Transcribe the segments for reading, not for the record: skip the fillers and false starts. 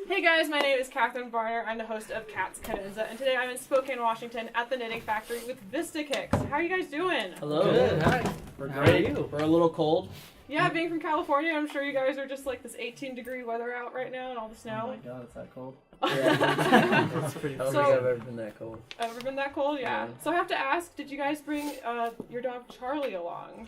Hey guys, my name is Catherine Barner. I'm the host of Cadenza, and today I'm in Spokane, Washington at the Knitting Factory with Vista Kicks. How are you guys doing? Hello. Good. Hi. We're How great. are you? We're a little cold. Yeah, being from California, I'm sure you guys are just like this 18-degree weather out right now and all the Oh snow. my god, it's that cold. That's pretty I don't So- think I've ever been that cold. Ever been that cold? Yeah. Yeah. So I have to ask, did you guys bring your dog Charlie along?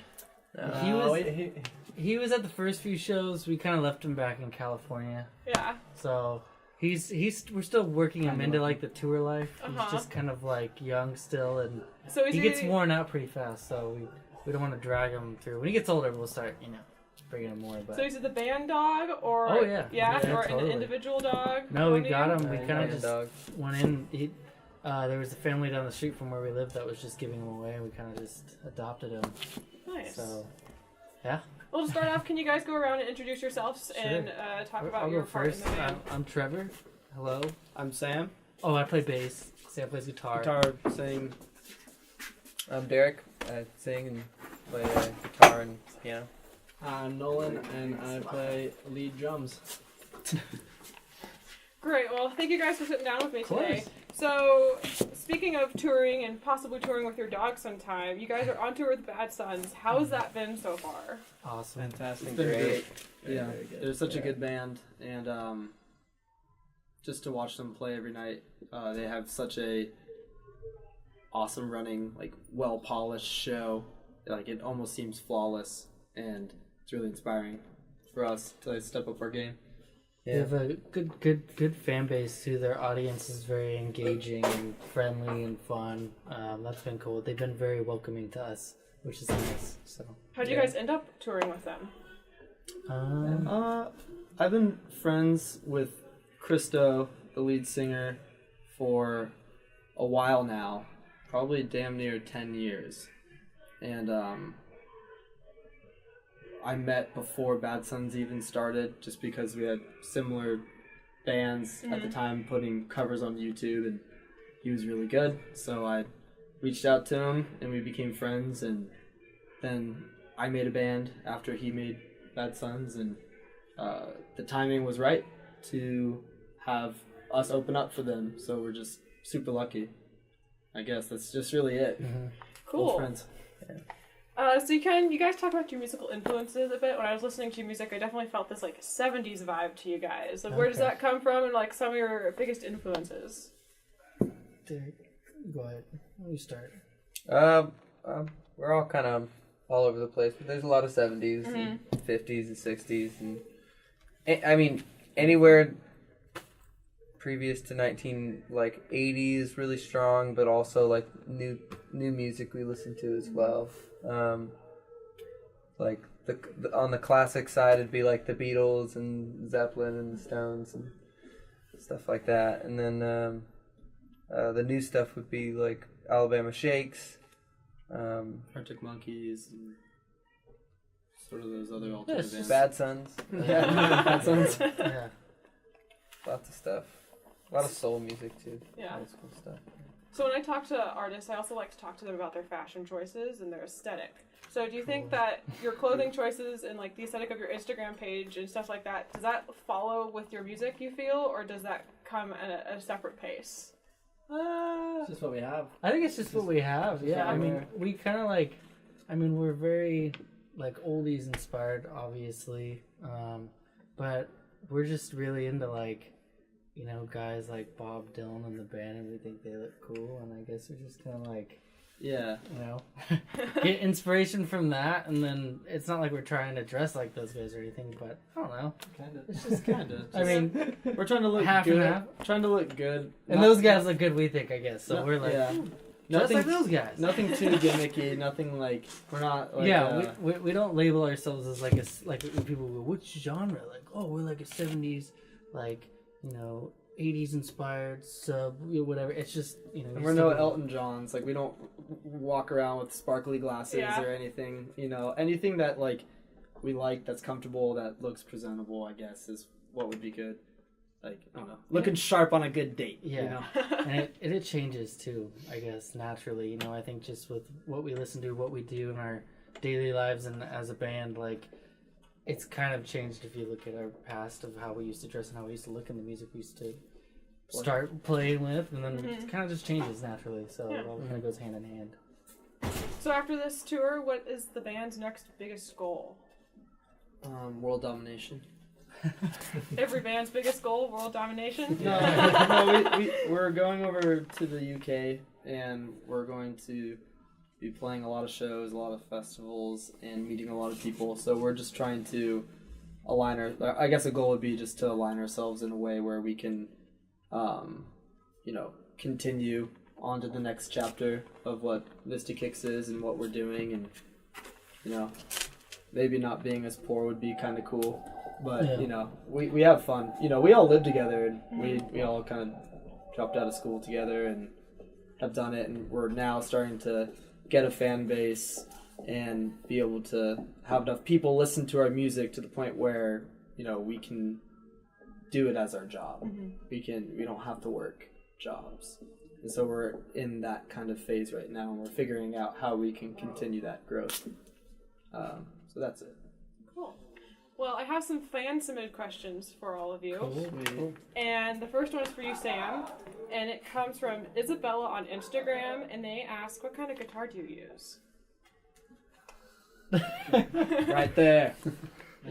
He was at the first few shows. We kind of left him back in California, Yeah. so we're still working him into like the tour life. Uh-huh. He's just kind of like young still, and So is he gets worn out pretty fast. So we don't want to drag him through. When he gets older, we'll start bringing him more. But So is it the band dog or Oh, yeah. Yeah, or totally. an individual dog? no, we Pony? got him. We kind of just dog. went in. There was a family down the street from where we lived that was just giving him away, and we kind of just adopted him. Nice. So yeah. Well, to start off, can you guys go around and introduce yourselves Sure. and talk about I'll your go part first. in the band? I'm Trevor. Hello. I'm Sam. Oh, I play bass. Sam plays guitar. Guitar, sing. I'm Derek. I sing and play guitar and piano. I'm Nolan, and I play lead drums. Great. Well, thank you guys for sitting down with me Of course. today. So, speaking of touring and possibly touring with your dog sometime, you guys are on tour with Bad Sons. How has that been so far? Awesome. Fantastic. It's It's been been great. great. Yeah, Very good. they're such a Yeah. good band, and just to watch them play every night, they have such a awesome running, like well polished show. Like it almost seems flawless, and it's really inspiring for us to step up our game. They have a good fan base too. Their audience is very engaging and friendly and fun. That's been cool. They've been very welcoming to us, which is nice. So How did you guys end up touring with them? I've been friends with Christo, the lead singer, for a while now, probably damn near 10 years. And I met before Bad Sons even started, just because we had similar bands at the time putting covers on YouTube, and he was really good. So I reached out to him, and we became friends, and then I made a band after he made Bad Sons, and the timing was right to have us open up for them, so we're just super lucky. I guess that's just really it. Cool. Old friends. So you guys talk about your musical influences a bit. When I was listening to your music, I definitely felt this like 70s vibe to you guys. Like, where does Okay. that come from, and like some of your biggest influences? Derek, go ahead. You start. We're all kind of all over the place, but there's a lot of 70s and 50s and 60s, and I mean anywhere previous to 80s really strong, but also like new music we listen to as well. Like on the classic side, it'd be like the Beatles and Zeppelin and the Stones and stuff like that, and then the new stuff would be like Alabama Shakes. Arctic Monkeys, and sort of those other alternative bands. Bad Sons. Yeah, Bad Sons. Yeah. Lots of stuff. A lot of soul music too. Yeah. Old school stuff. So when I talk to artists, I also like to talk to them about their fashion choices and their aesthetic. So do you think that your clothing choices and like the aesthetic of your Instagram page and stuff like that, does that follow with your music, you feel, or does that come at a separate pace? It's just what we have. I think it's just what we have. Yeah, I mean, somewhere. we kind of like, we're very like oldies inspired, obviously, but we're just really into like, guys like Bob Dylan and the band, and we think they look cool, and I guess we're just kind of like, Yeah. get inspiration from that, and then it's not like we're trying to dress like those guys or anything, but I don't know. Kind of. It's just kind of. I mean, we're trying to look half good. and half. Trying to look good. and those guys look good, we think, I guess. So No- we're like, yeah. just like those guys. Nothing too gimmicky. Nothing like we're not. Like, Yeah, we don't label ourselves as like like when people go, which genre? Like, oh, we're like a 70s, like, 80s inspired sub, whatever. It's just, And we're no Elton Johns. Like we don't walk around with sparkly glasses Yeah. or anything. Anything that like we like that's comfortable, that looks presentable, I guess, is what would be good. Like, I don't know, looking sharp on a good date. Yeah. And it changes too, I guess, naturally. I think just with what we listen to, what we do in our daily lives and as a band, like, it's kind of changed if you look at our past of how we used to dress and how we used to look in the music we used to start playing with, and then it kind of just changes naturally. So it all kind of goes hand in hand. So after this tour, what is the band's next biggest goal? World domination. Every band's biggest goal, world domination? No, we're going over to the UK, and we're going to be playing a lot of shows, a lot of festivals, and meeting a lot of people. So we're just trying to I guess a goal would be just to align ourselves in a way where we can, continue on to the next chapter of what Vista Kicks is and what we're doing, and, maybe not being as poor would be kind of cool. But, we have fun. We all live together, and we all kind of dropped out of school together and have done it, and we're now starting to get a fan base and be able to have enough people listen to our music to the point where, we can do it as our job. We don't have to work jobs. And so we're in that kind of phase right now, and we're figuring out how we can continue that growth. So that's it. Cool. Well, I have some fan-submitted questions for all of you. Cool. And the first one is for you, Sam. And it comes from Isabella on Instagram. And they ask, what kind of guitar do you use? Right there.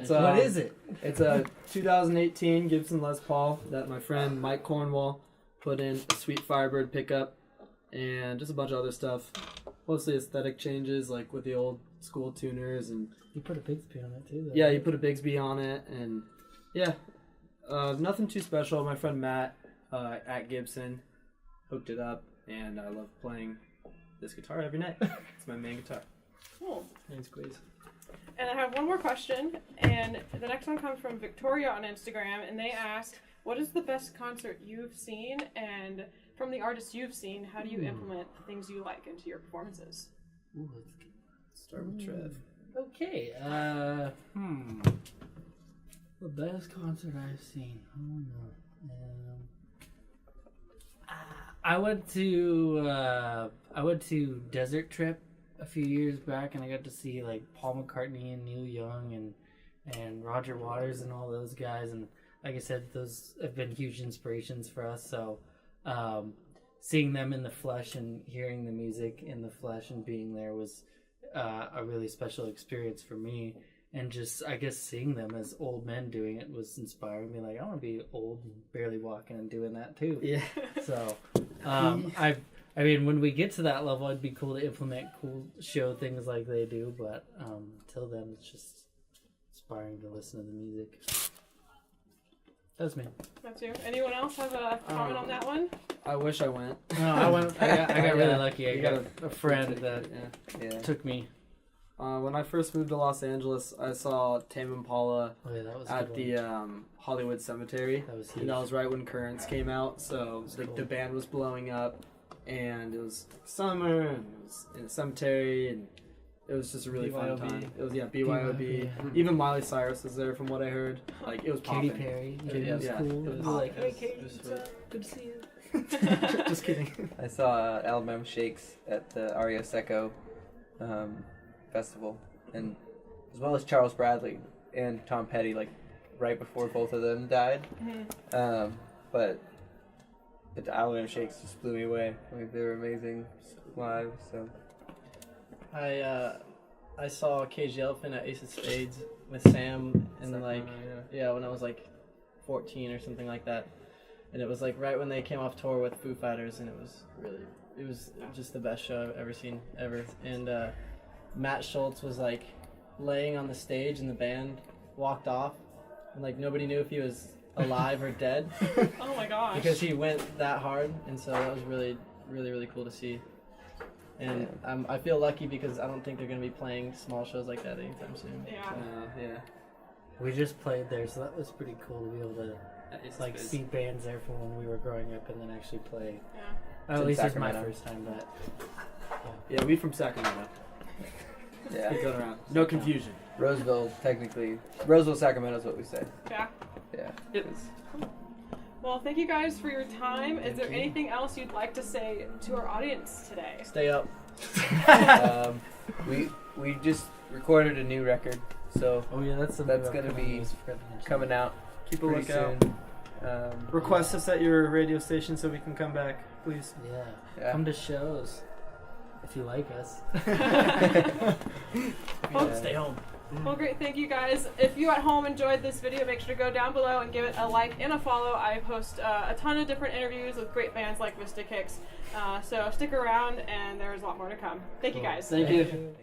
What is it? It's a 2018 Gibson Les Paul that my friend Mike Cornwall put in a sweet Firebird pickup and just a bunch of other stuff. Mostly aesthetic changes, like with the old school tuners, and You put a Bigsby on it too, though. yeah, you put a Bigsby on it, and nothing too special. My friend Matt at Gibson hooked it up, and I love playing this guitar every night. It's my main guitar. Cool. Thanks, Quiz. And I have one more question. And the next one comes from Victoria on Instagram. And they ask, what is the best concert you've seen? And from the artists you've seen, how do you implement the things you like into your performances? Ooh, Start with Trev. okay. The best concert I've seen. I don't know. I went to Desert Trip a few years back, and I got to see like Paul McCartney and Neil Young and Roger Waters and all those guys. And like I said, those have been huge inspirations for us. So seeing them in the flesh and hearing the music in the flesh and being there was a really special experience for me. And just, I guess, seeing them as old men doing it was inspiring me. Like, I want to be old and barely walking and doing that too. Yeah. So, I mean, when we get to that level, it'd be cool to implement cool show things like they do. But till then, it's just inspiring to listen to the music. That's me. That's you. Anyone else have a comment on that one? I wish I went. No, I went. I got really lucky. I got a friend that took me. When I first moved to Los Angeles, I saw Tame Impala That was at the Hollywood Cemetery. That was huge. And that was right when Currents came out, so Cool. the band was blowing up, and it was summer, and it was in a cemetery, and it was just a really fun time. It was BYOB. Yeah. Even Miley Cyrus was there, from what I heard. Like, it was Katy popping. Perry. Yeah, was yeah. cool. It was like, awesome. hey, Katy, It was good to see you. Just kidding. I saw Alabama Shakes at the Ario Seco festival, and as well as Charles Bradley and Tom Petty, like right before both of them died. But the Alabama Shakes just blew me away. Like, they were amazing live. So I saw Cage the Elephant at Ace of Spades with Sam and when I was like 14 or something like that, and it was like right when they came off tour with Foo Fighters, and it was just the best show I've ever seen ever. And Matt Schultz was like laying on the stage, and the band walked off, and like nobody knew if he was alive or dead Oh my gosh. because he went that hard, and so that was really, really, really cool to see. And I feel lucky because I don't think they're going to be playing small shows like that anytime soon. Yeah. We just played there, so that was pretty cool to be able to see bands there from when we were growing up and then actually play. Yeah. At least it's my Sacramento. first time, but Yeah, we from Sacramento. yeah, Keep going around. No confusion. Roseville, Sacramento is what we say. Yeah. Yeah. Well, thank you guys for your time. Is there anything else you'd like to say to our audience today? Stay up. We just recorded a new record, so Oh yeah, that's gonna be coming out Keep a pretty lookout. soon. Request us at your radio station so we can come back, please. Yeah. Yeah. Come to shows if you like us. Don't stay home. Well, great. Thank you guys. If you at home enjoyed this video, make sure to go down below and give it a like and a follow. I post a ton of different interviews with great bands like Vista Kicks. So stick around, and there's a lot more to come. Thank you guys. Thank you.